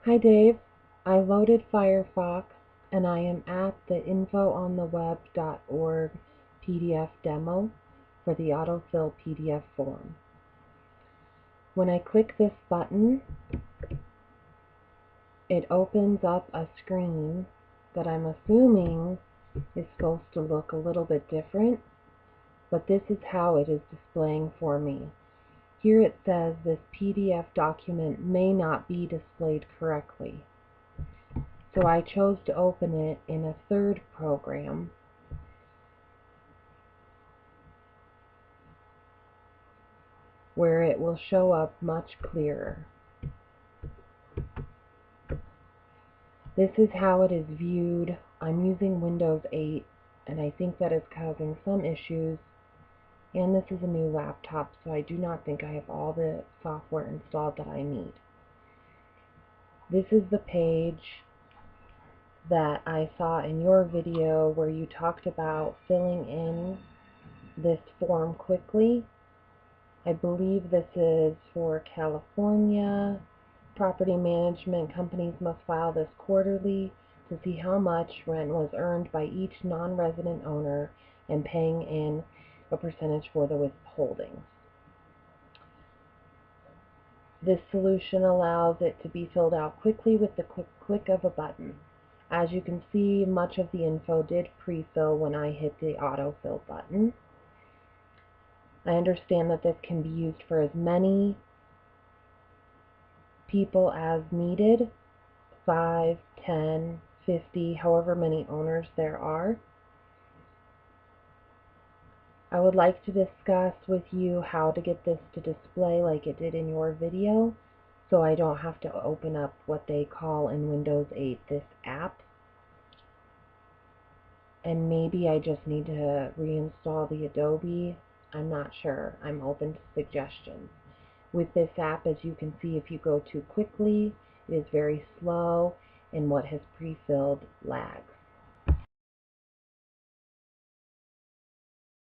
Hi Dave, I loaded Firefox and I am at the infoontheweb.org PDF demo for the autofill PDF form. When I click this button, it opens up a screen that I'm assuming is supposed to look a little bit different, but this is how it is displaying for me. Here it says this PDF document may not be displayed correctly. So I chose to open it in a third program where it will show up much clearer. This is how it is viewed. I'm using Windows 8 and I think that is causing some issues, and this is a new laptop, so I do not think I have all the software installed that I need. This is the page that I saw in your video where you talked about filling in this form quickly. I believe this is for California. Property management companies must file this quarterly to see how much rent was earned by each non-resident owner and paying in a percentage for the withholdings. This solution allows it to be filled out quickly with the quick click of a button. As you can see, much of the info did pre-fill when I hit the autofill button. I understand that this can be used for as many people as needed, 5, 10, 50, however many owners there are. I would like to discuss with you how to get this to display like it did in your video, so I don't have to open up what they call in Windows 8 this app. And maybe I just need to reinstall the Adobe. I'm not sure. I'm open to suggestions. With this app, as you can see, if you go too quickly, it is very slow, and what has pre-filled lags.